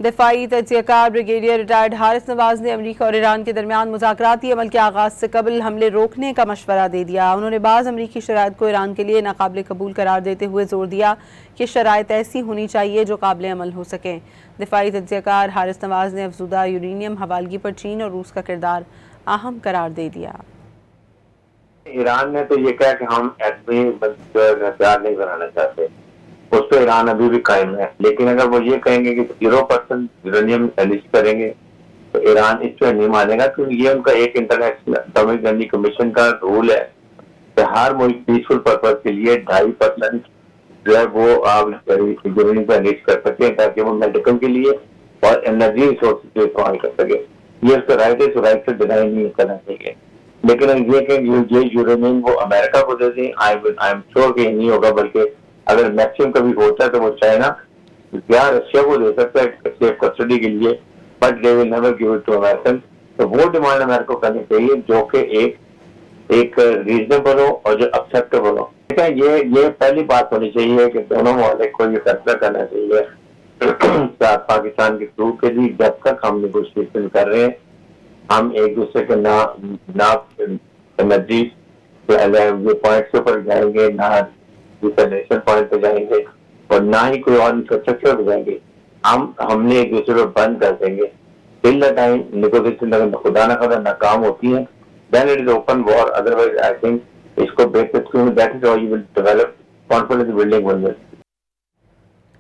دفاعی تجزیہ کار brigadier retired Haris نواز نے امریکہ اور ایران کے درمیان مذاکراتی عمل کے آغاز سے قبل حملے روکنے کا مشورہ دے دیا۔ انہوں نے بعض امریکی شرائط کو ایران کے لیے ناقابل قبول قرار دیتے ہوئے زور دیا کہ شرائط ایسی ہونی چاہیے جو قابل عمل ہو سکیں۔ دفاعی تجزیہ کار حارث نواز نے افزودہ یورینیم حوالگی پر چین اور روس کا کردار اہم قرار دے دیا۔ ایران نے تو یہ کہا کہ ہم ایٹمی ہتھیار نہیں بنانا چاہتے، اس پہ ایران ابھی بھی قائم ہے، لیکن اگر وہ یہ کہیں گے کہ 0% یورینیم ریلیز کریں گے تو ایران اس پہ نہیں مانے گا، کیونکہ یہ ان کا ایک انٹرنیشنل اٹامک انرجی کمیشن کا رول ہے کہ ہر ملک پیسفل پرپز کے لیے 2.5% جو ہے وہ آپ یورینیم پہ ریلیز کر سکتے ہیں تاکہ وہ میڈیکل کے لیے اور انرجی ریسورسز کو استعمال کر سکے۔ یہ اس کا رائٹ ہے، اس رائٹ سے ڈینائی نہیں کرنا چاہیے، لیکن یہ کہ یہ یورینیم وہ امریکہ کو دے دیں، آئی ایم شیور کہ نہیں ہوگا، بلکہ اگر میکسیمم کبھی ہوتا ہے تو وہ چائنا یا رشیا کو دے سکتا ہے سیف کسٹڈی کے لیے، but they will never give it to American. تو وہ ڈیمانڈ امریکہ کو کرنی چاہیے جو کہ ایک ریزنیبل ہو اور جو ایکسیپٹیبل ہو۔ یہ پہلی بات ہونی چاہیے کہ دونوں ممالک کو یہ فیصلہ کرنا چاہیے پاکستان کے تھرو کہ جی جب تک ہم نیگوشیشن کر رہے ہیں ہم ایک دوسرے کے نہ انرجی پوائنٹس کے اوپر جائیں گے، نہ ڈیسلینیشن پوائنٹ پہ جائیں گے، اور نہ ہی کوئی اور انفراسٹرکچر پہ جائیں گے۔ ہم نے ایک دوسرے پہ بند کر دیں گے ٹل دا ٹائم نیگوشیشن اگر خدا نہ خدا ناکام ہوتی ہے then it is open war. Otherwise I think اس کو that is how you will develop confidence building one